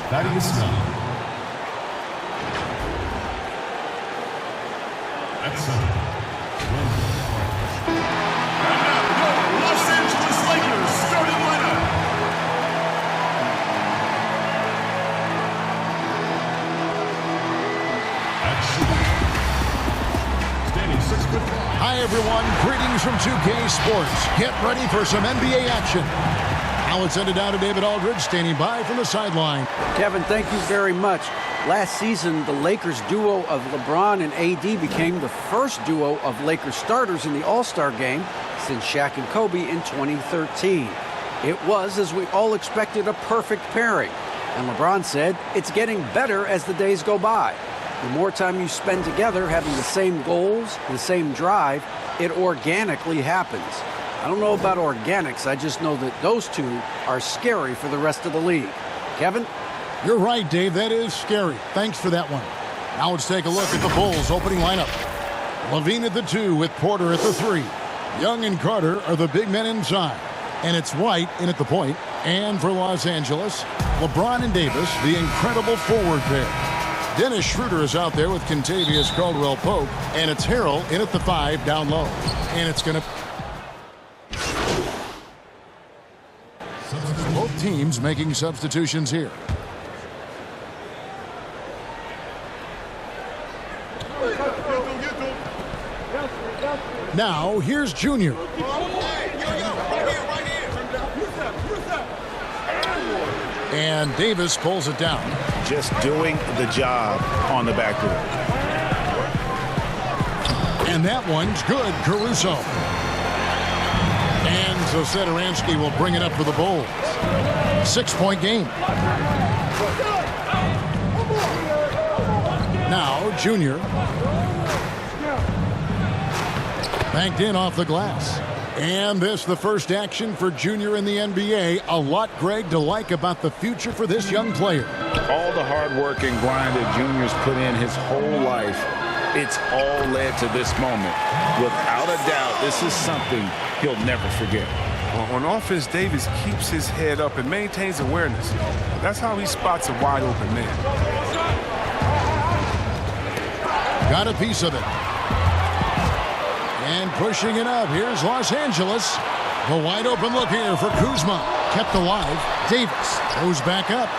Thaddeus Young. At center, Wendell Carter. And now your Los Angeles Lakers starting lineup. At shooting, standing 6'5". Hi everyone, greetings from 2K Sports. Get ready for some NBA action. Now it's ended down to David Aldridge standing by from the sideline. Kevin, thank you very much. Last season, the Lakers duo of LeBron and AD became the first duo of Lakers starters in the All-Star game since Shaq and Kobe in 2013. It was, as we all expected, a perfect pairing. And LeBron said, it's getting better as the days go by. The more time you spend together having the same goals, the same drive, it organically happens. I don't know about organics, I just know that those two are scary for the rest of the league. Kevin? You're right, Dave. That is scary. Thanks for that one. Now let's take a look at the Bulls' opening lineup. Levine at the 2 with Porter at the 3. Young and Carter are the big men inside. And it's White in at the point. And for Los Angeles, LeBron and Davis, the incredible forward pair. Dennis Schroeder is out there with Kentavious Caldwell-Pope. And it's Harrell in at the 5 down low. And it's going to... Both teams making substitutions here. Now, here's Junior. And Davis pulls it down. Just doing the job on the backboard. And that one's good, Caruso. And Satoransky will bring it up for the Bulls. 6-point game. Now, Junior. Banked in off the glass. And this, the first action for Junior in the NBA. A lot, Greg, to like about the future for this young player. All the hard work and grind that Junior's put in his whole life, it's all led to this moment. Without a doubt, this is something he'll never forget. On offense, Davis keeps his head up and maintains awareness. That's how he spots a wide open man. Got a piece of it. And pushing it up, here's Los Angeles. The wide open look here for Kuzma. Kept alive. Davis goes back up.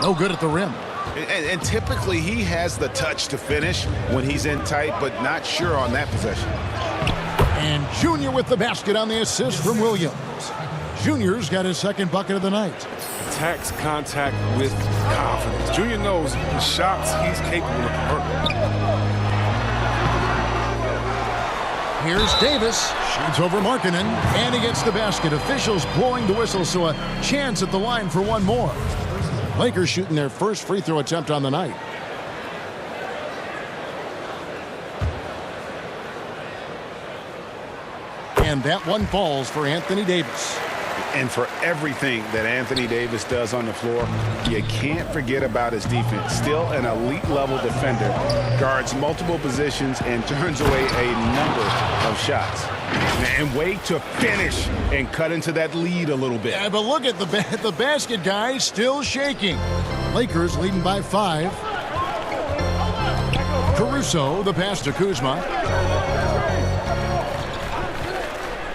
No good at the rim. And typically he has the touch to finish when he's in tight, but not sure on that possession. And Junior with the basket on the assist from Williams. Junior's got his second bucket of the night. Attacks contact with confidence. Junior knows the shots he's capable of converting. Here's Davis. Shoots over Markkanen. And he gets the basket. Officials blowing the whistle, so a chance at the line for one more. Lakers shooting their first free throw attempt on the night. And that one falls for Anthony Davis. And for everything that Anthony Davis does on the floor, you can't forget about his defense. Still an elite level defender, guards multiple positions and turns away a number of shots. And way to finish and cut into that lead a little bit. Yeah, but look at the basket, guys, still shaking. Lakers leading by 5. Caruso, the pass to Kuzma.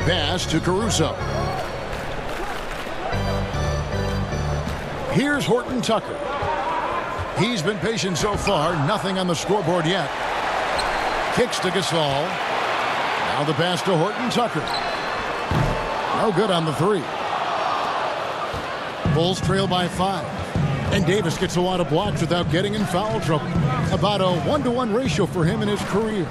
Pass to Caruso. Here's Horton Tucker. He's been patient so far. Nothing on the scoreboard yet. Kicks to Gasol. Now the pass to Horton Tucker. No good on the 3. Bulls trail by 5. And Davis gets a lot of blocks without getting in foul trouble. About a 1-to-1 ratio for him in his career.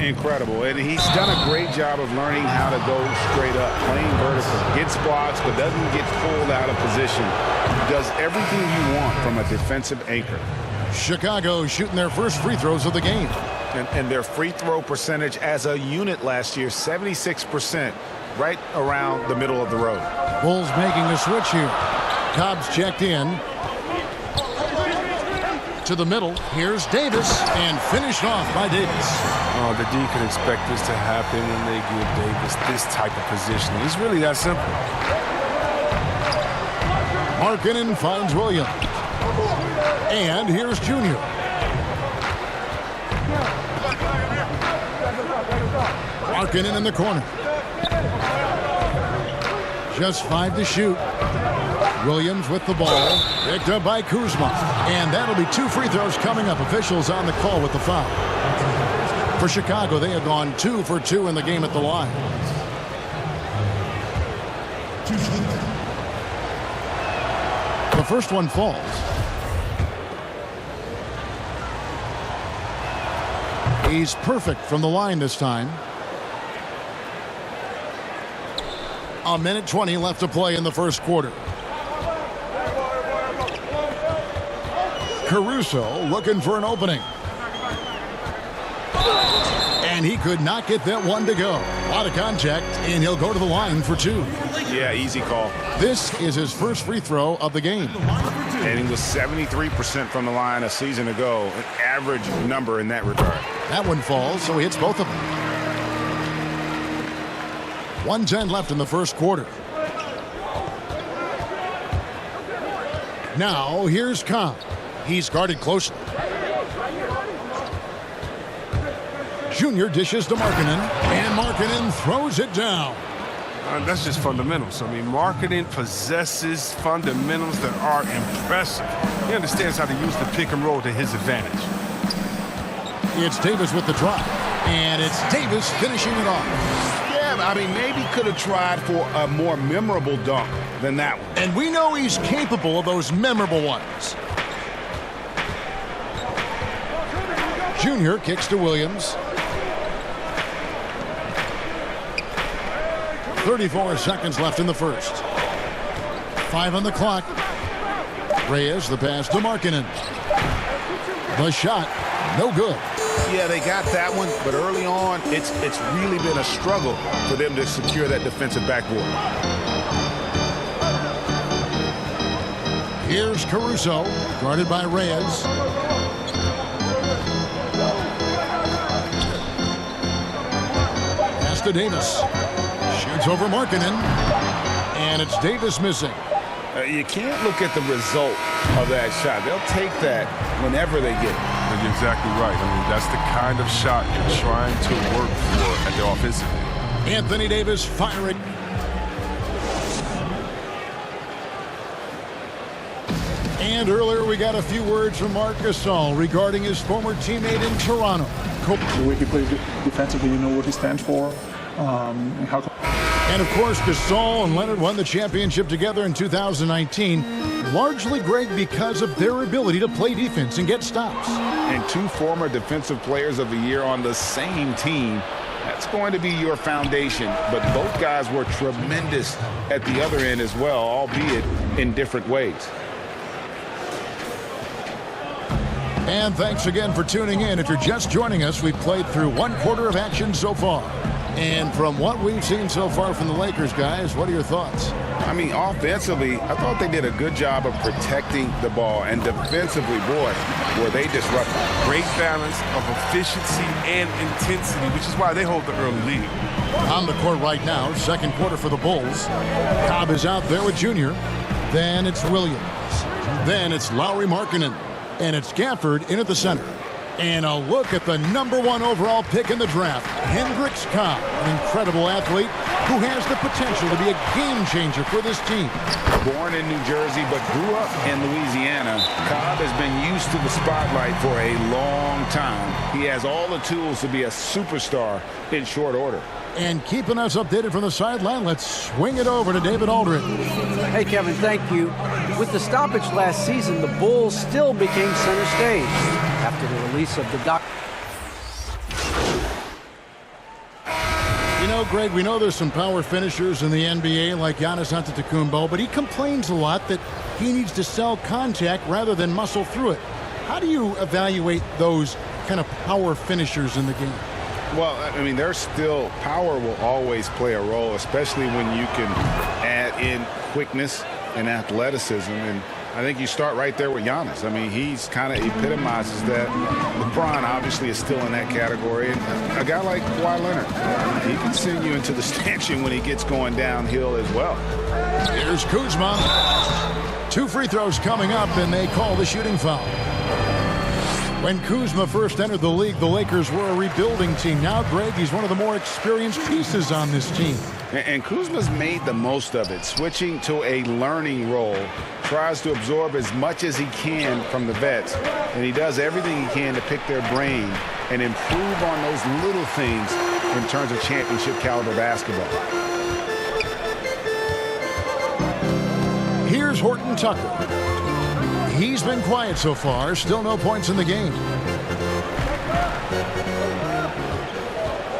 Incredible. And he's done a great job of learning how to go straight up, playing vertical. Gets blocks, but doesn't get pulled out of position. Does everything you want from a defensive anchor. Chicago shooting their first free throws of the game. And their free throw percentage as a unit last year, 76%, right around the middle of the road. Bulls making a switch here. Cobb's checked in. To the middle. Here's Davis. And finished off by Davis. Oh, the D can expect this to happen when they give Davis this type of positioning. It's really that simple. Markkanen finds Williams. And here's Junior. Markkanen in the corner. Just 5 to shoot. Williams with the ball. Picked up by Kuzma. And that'll be 2 free throws coming up. Officials on the call with the foul. For Chicago, they have gone 2 for 2 in the game at the line. The first one falls. He's perfect from the line this time. 1:20 left to play in the first quarter. Caruso looking for an opening. And he could not get that one to go. A lot of contact, and he'll go to the line for 2. Yeah, easy call. This is his first free throw of the game. And he was 73% from the line a season ago. An average number in that regard. That one falls, so he hits both of them. 1:10 left in the first quarter. Now, here's Cobb. He's guarded closely. Junior dishes to Markkanen, and Markkanen throws it down. That's just fundamentals. I mean, Markkanen possesses fundamentals that are impressive. He understands how to use the pick and roll to his advantage. It's Davis with the drop, and it's Davis finishing it off. Yeah, I mean, maybe could have tried for a more memorable dunk than that one. And we know he's capable of those memorable ones. Junior kicks to Williams. 34 seconds left in the first. 5 on the clock. Reyes, the pass to Markkanen. The shot, no good. Yeah, they got that one, but early on, it's really been a struggle for them to secure that defensive backboard. Here's Caruso, guarded by Reyes. Pass to Davis. Shoots over Markkanen, and it's Davis missing. You can't look at the result of that shot. They'll take that whenever they get it. You're exactly right. I mean, that's the kind of shot you're trying to work for at the offensive end. Anthony Davis firing. And earlier we got a few words from Marc Gasol regarding his former teammate in Toronto. The way he plays defensively, you know what he stands for. And of course, Gasol and Leonard won the championship together in 2019, largely, Greg, because of their ability to play defense and get stops. And 2 former defensive players of the year on the same team. That's going to be your foundation. But both guys were tremendous at the other end as well, albeit in different ways. And thanks again for tuning in. If you're just joining us, we've played through 1 quarter of action so far. And from what we've seen so far from the Lakers, guys, what are your thoughts? I mean, offensively, I thought they did a good job of protecting the ball. And defensively, boy, were they disruptive. Great balance of efficiency and intensity, which is why they hold the early lead. On the court right now, second quarter for the Bulls. Cobb is out there with Junior. Then it's Williams. Then it's Lauri Markkanen. And it's Gafford in at the center. And a look at the #1 overall pick in the draft, Hendricks Cobb, an incredible athlete who has the potential to be a game changer for this team. Born in New Jersey but grew up in Louisiana, Cobb has been used to the spotlight for a long time. He has all the tools to be a superstar in short order. And keeping us updated from the sideline, let's swing it over to David Aldridge. Hey, Kevin, thank you. With the stoppage last season, the Bulls still became center stage after the release of the doc. You know, Greg, we know there's some power finishers in the NBA like Giannis Antetokounmpo, but he complains a lot that he needs to sell contact rather than muscle through it. How do you evaluate those kind of power finishers in the game? Well, I mean, there's still power will always play a role, especially when you can add in quickness and athleticism. And I think you start right there with Giannis. I mean, he's kind of epitomizes that. LeBron obviously is still in that category. And a guy like Kawhi Leonard, he can send you into the stanchion when he gets going downhill as well. Here's Kuzma. 2 free throws coming up, and they call the shooting foul. When Kuzma first entered the league, the Lakers were a rebuilding team. Now, Greg, he's one of the more experienced pieces on this team. And Kuzma's made the most of it, switching to a learning role, tries to absorb as much as he can from the vets, and he does everything he can to pick their brain and improve on those little things in terms of championship caliber basketball. Here's Horton Tucker. He's been quiet so far, still no points in the game.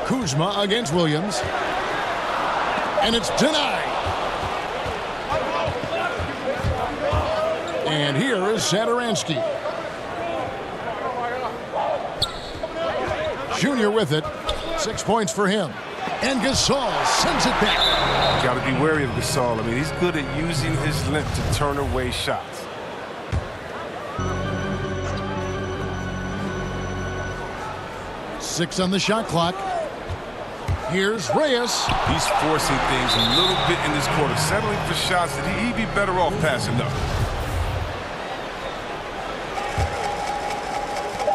Kuzma against Williams. And it's denied. And here is Satoransky. Junior with it. 6 points for him. And Gasol sends it back. Got to be wary of Gasol. I mean, he's good at using his length to turn away shots. Six on the shot clock. Here's Reyes. He's forcing things a little bit in this quarter, settling for shots that he'd be better off passing up.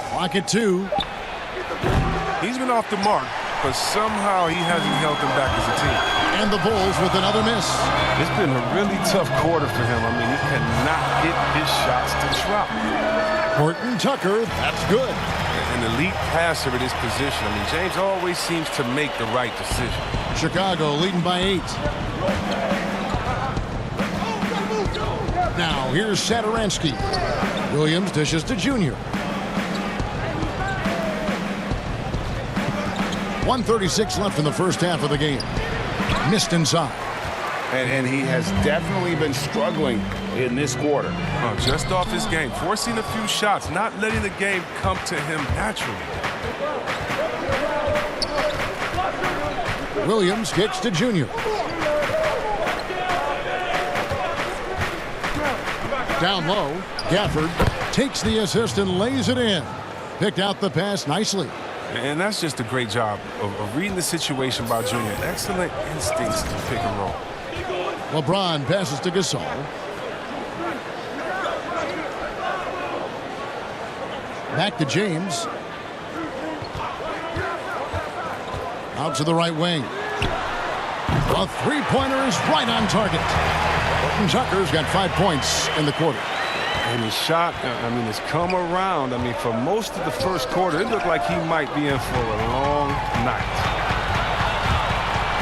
Clock at 2. He's been off the mark, but somehow he hasn't held them back as a team. And the Bulls with another miss. It's been a really tough quarter for him. I mean, he cannot get his shots to drop. Horton Tucker, that's good. An elite passer at his position. I mean, James always seems to make the right decision. Chicago leading by 8. Now here's Satoransky. Williams dishes to Junior. 1:36 left in the first half of the game. Missed inside. And he has definitely been struggling in this quarter. Just off his game, forcing a few shots, not letting the game come to him naturally. Williams kicks to Junior. Down low, Gafford takes the assist and lays it in. Picked out the pass nicely. And that's just a great job of reading the situation by Junior. Excellent instincts to pick and roll. LeBron passes to Gasol. Back to James. Out to the right wing. A three-pointer is right on target. Horton Tucker's got 5 points in the quarter. And his shot, I mean, has come around. I mean, for most of the first quarter, it looked like he might be in for a long night.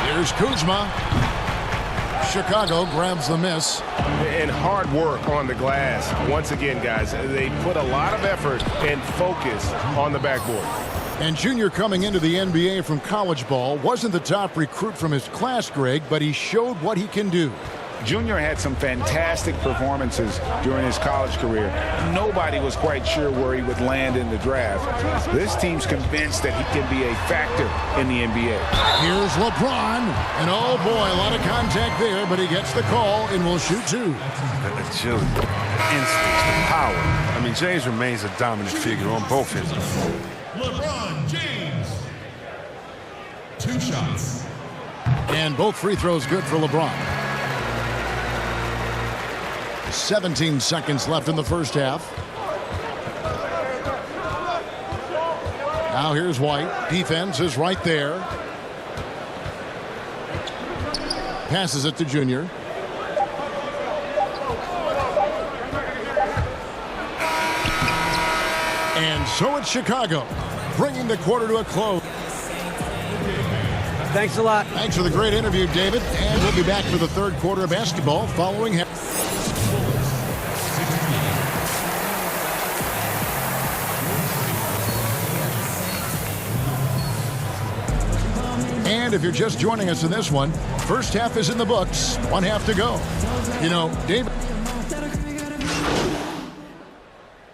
Here's Kuzma. Chicago grabs the miss. And hard work on the glass. Once again, guys, they put a lot of effort and focus on the backboard. And Junior, coming into the NBA from college ball, wasn't the top recruit from his class, Greg, but he showed what he can do. Junior had some fantastic performances during his college career. Nobody was quite sure where he would land in the draft. This team's convinced that he can be a factor in the NBA. Here's LeBron. And oh boy, a lot of contact there, but he gets the call and will shoot 2. The agility, the instincts, the power. I mean, James remains a dominant figure on both ends. LeBron James. 2 shots. And both free throws good for LeBron. 17 seconds left in the first half. Now here's White. Defense is right there. Passes it to Junior. And so it's Chicago, bringing the quarter to a close. Thanks a lot. Thanks for the great interview, David. And we'll be back for the third quarter of basketball following him. And if you're just joining us in this one, first half is in the books, 1 half to go. You know, David.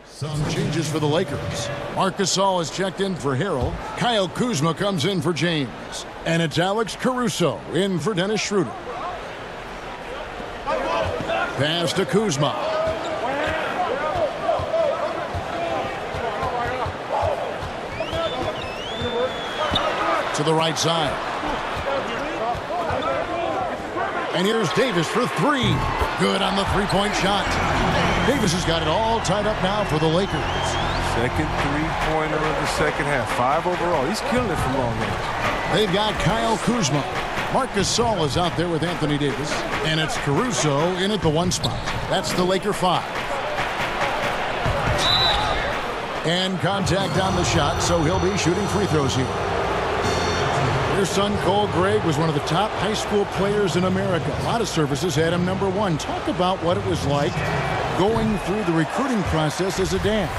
Some changes for the Lakers. Marc Gasol is checked in for Harrell. Kyle Kuzma comes in for James. And it's Alex Caruso in for Dennis Schroeder. Pass to Kuzma. To the right side. And here's Davis for 3. Good on the three-point shot. Davis has got it all tied up now for the Lakers. Second three-pointer of the second half. 5 overall. He's killing it from long range. They've got Kyle Kuzma. Marcus Gasol is out there with Anthony Davis. And it's Caruso in at the 1 spot. That's the Laker 5. And contact on the shot, so he'll be shooting free throws here. Their son, Cole Gregg, was one of the top high school players in America. A lot of services had him number 1. Talk about what it was like going through the recruiting process as a dad.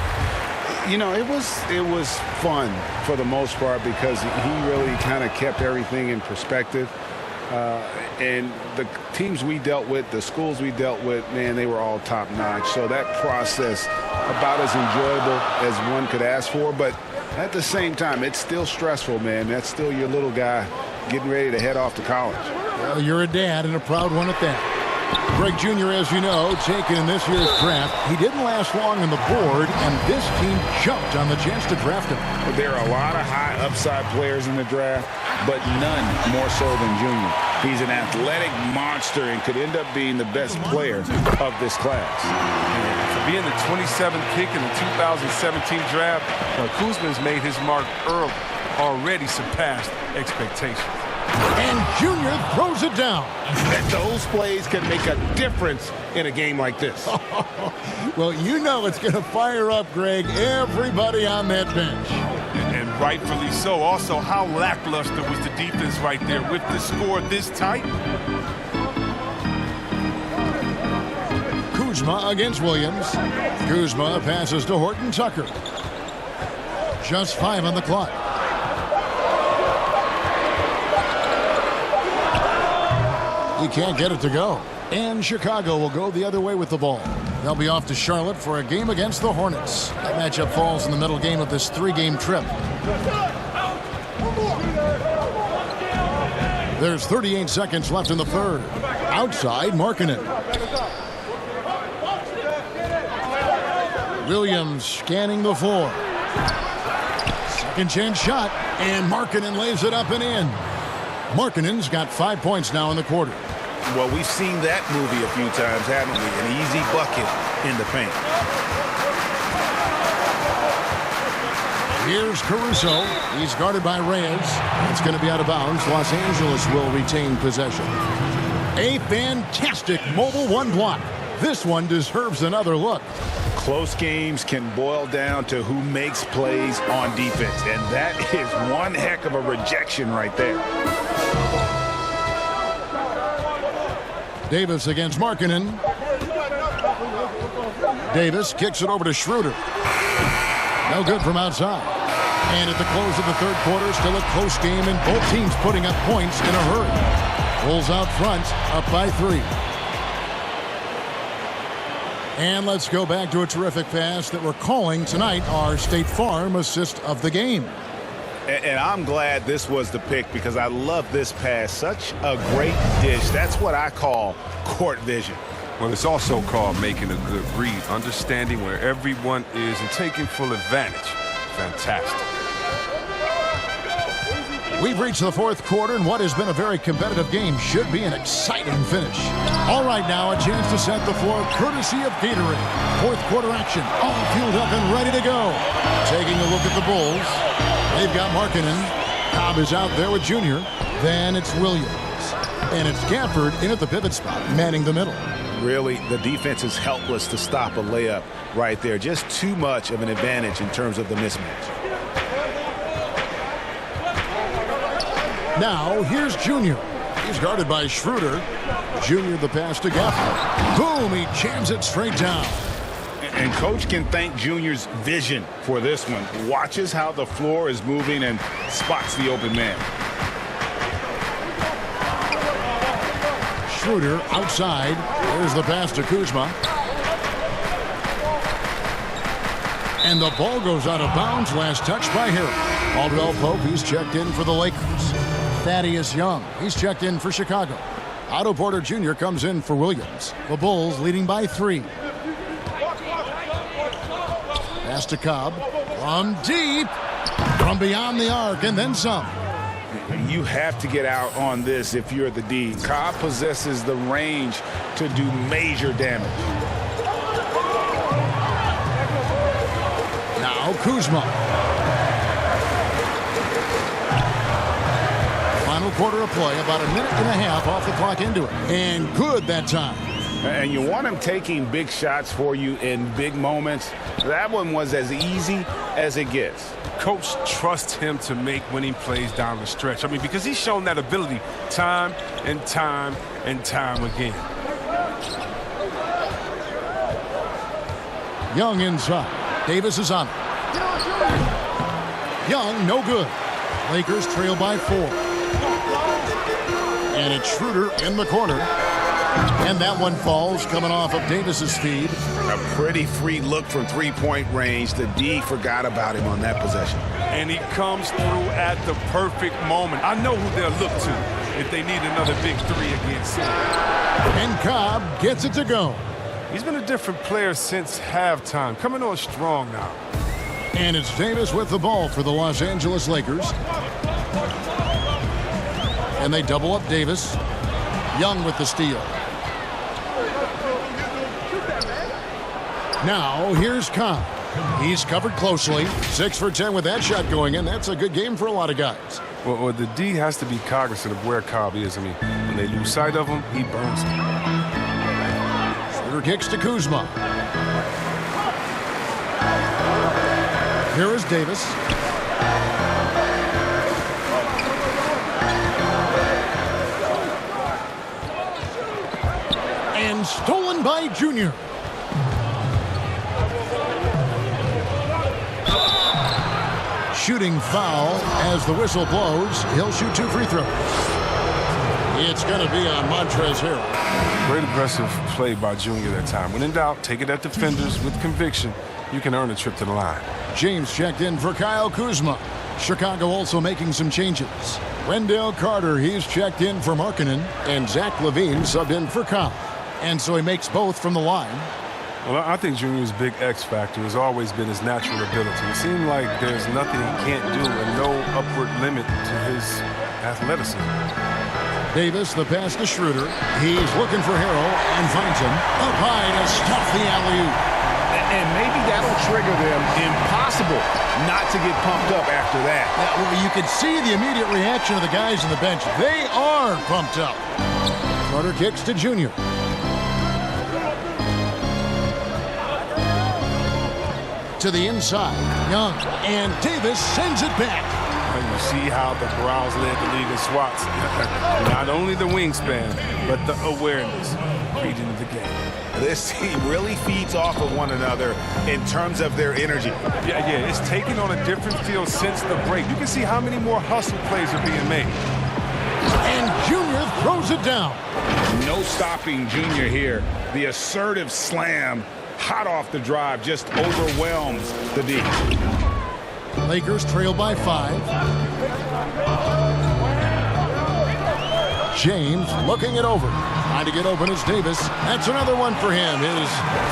You know, it was fun for the most part because he really kind of kept everything in perspective. And the teams we dealt with, the schools we dealt with, man, they were all top-notch. So that process, about as enjoyable as one could ask for. But at the same time, it's still stressful, man. That's still your little guy getting ready to head off to college. Well, you're a dad and a proud one at that. Greg Jr., as you know, taken in this year's draft. He didn't last long on the board, and this team jumped on the chance to draft him. There are a lot of high upside players in the draft, but none more so than Junior. He's an athletic monster and could end up being the best player of this class. For being the 27th pick in the 2017 draft, Kuzma's made his mark early, already surpassed expectations. And Junior throws it down. Those plays can make a difference in a game like this. Well, you know it's going to fire up, Greg, everybody on that bench. And rightfully so. Also, how lackluster was the defense right there with the score this tight? Kuzma against Williams. Kuzma passes to Horton Tucker. Just 5 on the clock. He can't get it to go. And Chicago will go the other way with the ball. They'll be off to Charlotte for a game against the Hornets. That matchup falls in the middle game of this 3-game trip. There's 38 seconds left in the third. Outside, Markkanen. Williams scanning the floor. Second chance shot, and Markkanen lays it up and in. Markkanen's got 5 points now in the quarter. Well, we've seen that movie a few times, haven't we? An easy bucket in the paint. Here's Caruso. He's guarded by Reyes. It's going to be out of bounds. Los Angeles will retain possession. A fantastic mobile 1 block. This one deserves another look. Close games can boil down to who makes plays on defense, and that is one heck of a rejection right there. Davis against Markkanen. Davis kicks it over to Schroeder. No good from outside. And at the close of the third quarter, still a close game, and both teams putting up points in a hurry. Bulls out front, up by 3. And let's go back to a terrific pass that we're calling tonight our State Farm assist of the game. And I'm glad this was the pick because I love this pass. Such a great dish. That's what I call court vision. Well, it's also called making a good read, understanding where everyone is and taking full advantage. Fantastic. We've reached the fourth quarter, and what has been a very competitive game should be an exciting finish. All right, now a chance to set the floor courtesy of Gatorade. Fourth quarter action, all fueled up and ready to go. Taking a look at the Bulls. They've got Markkanen. Cobb is out there with Junior. Then it's Williams. And it's Gafford in at the pivot spot, manning the middle. Really, the defense is helpless to stop a layup right there. Just too much of an advantage in terms of the mismatch. Now, here's Junior. He's guarded by Schroeder. Junior the pass to Gafford. Boom, he jams it straight down. And Coach can thank Junior's vision for this one. Watches how the floor is moving and spots the open man. Schroeder outside. There's the pass to Kuzma. And the ball goes out of bounds. Last touch by Harry. Caldwell Pope, he's checked in for the Lakers. Thaddeus Young, he's checked in for Chicago. Otto Porter Jr. comes in for Williams. The Bulls leading by 3. Pass to Cobb. From deep. From beyond the arc and then some. You have to get out on this if you're the D. Cobb possesses the range to do major damage. Now Kuzma. Final quarter of play, about a minute and a half off the clock into it. And good that time. And you want him taking big shots for you in big moments. That one was as easy as it gets. Coach trusts him to make winning plays down the stretch. I mean, because he's shown that ability time and time and time again. Young inside. Davis is on it. Young, no good. Lakers trail by 4. And it's Schroeder in the corner. And that one falls, coming off of Davis's feed. A pretty free look from three-point range. The D forgot about him on that possession. And he comes through at the perfect moment. I know who they'll look to if they need another big three against him. And Cobb gets it to go. He's been a different player since halftime, coming on strong now. And it's Davis with the ball for the Los Angeles Lakers. And they double up Davis. Young with the steal. Now, here's Cobb. He's covered closely. 6 for 10 with that shot going in. That's a good game for a lot of guys. Well, the D has to be cognizant of where Cobb is. I mean, when they lose sight of him, he burns them. Schroeder kicks to Kuzma. Here is Davis. And stolen by Junior. Shooting foul as the whistle blows. He'll shoot 2 free throws. It's going to be on Montrezl Harrell. Great aggressive play by Junior that time. When in doubt, take it at defenders with conviction. You can earn a trip to the line. James checked in for Kyle Kuzma. Chicago also making some changes. Wendell Carter, he's checked in for Markkanen. And Zach LaVine subbed in for Cobb. And so he makes both from the line. Well, I think Junior's big X factor has always been his natural ability. It seems like there's nothing he can't do and no upward limit to his athleticism. Davis, the pass to Schroeder. He's looking for Harrell and finds him. Up high to stuff the alley-oop. And maybe that'll trigger them. Impossible not to get pumped up after that. Well, you can see the immediate reaction of the guys on the bench. They are pumped up. Carter kicks to Junior. To the inside. Young. And Davis sends it back. You see how the Browns led the league in swats. Not only the wingspan, but the awareness, reading of the game. This team really feeds off of one another in terms of their energy. Yeah, it's taken on a different feel since the break. You can see how many more hustle plays are being made. And Junior throws it down. No stopping Junior here. The assertive slam, hot off the drive, just overwhelms the D. Lakers trail by 5. James looking it over. Trying to get open is Davis. That's another one for him. His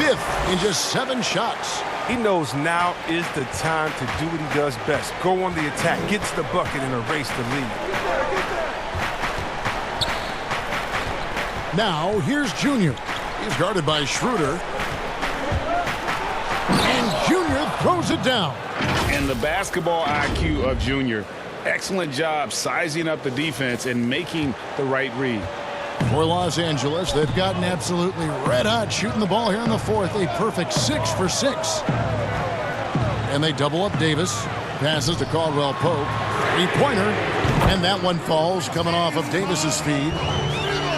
5th in just 7 shots. He knows now is the time to do what he does best. Go on the attack, gets the bucket, and erase the lead. Now, here's Junior. He's guarded by Schroeder. And Junior throws it down. And the basketball IQ of Junior. Excellent job sizing up the defense and making the right read. For Los Angeles, they've gotten absolutely red hot shooting the ball here in the 4th. A perfect 6 for 6. And they double up Davis. Passes to Caldwell Pope. 3-pointer. And that one falls coming off of Davis's feed.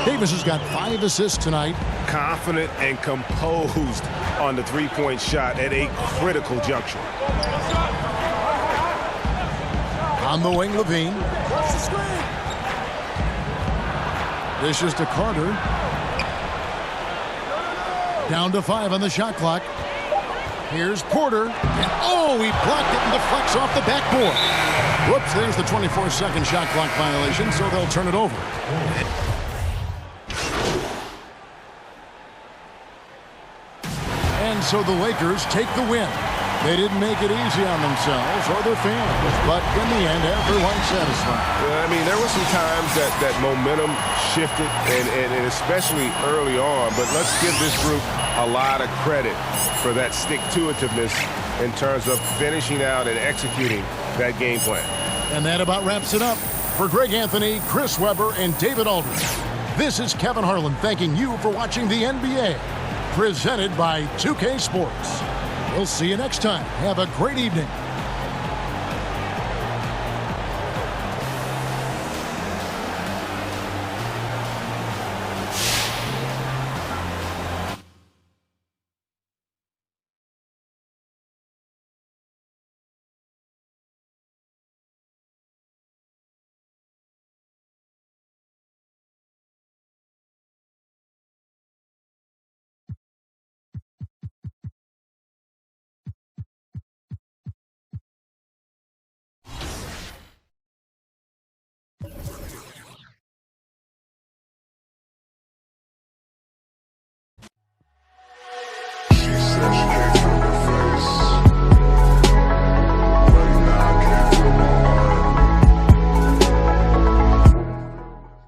Davis has got 5 assists tonight. Confident and composed on the three-point shot at a critical juncture. On the wing, LaVine. Dishes to Carter. Down to 5 on the shot clock. Here's Porter. And oh, he blocked it and deflects off the backboard. Whoops, there's the 24-second shot clock violation, so they'll turn it over. And so the Lakers take the win. They didn't make it easy on themselves or their fans, but in the end, everyone's satisfied. I mean, there were some times that momentum shifted, and especially early on, but let's give this group a lot of credit for that stick-to-itiveness in terms of finishing out and executing that game plan. And that about wraps it up. For Greg Anthony, Chris Webber, and David Aldridge, this is Kevin Harlan thanking you for watching the NBA, presented by 2K Sports. We'll see you next time. Have a great evening. She said she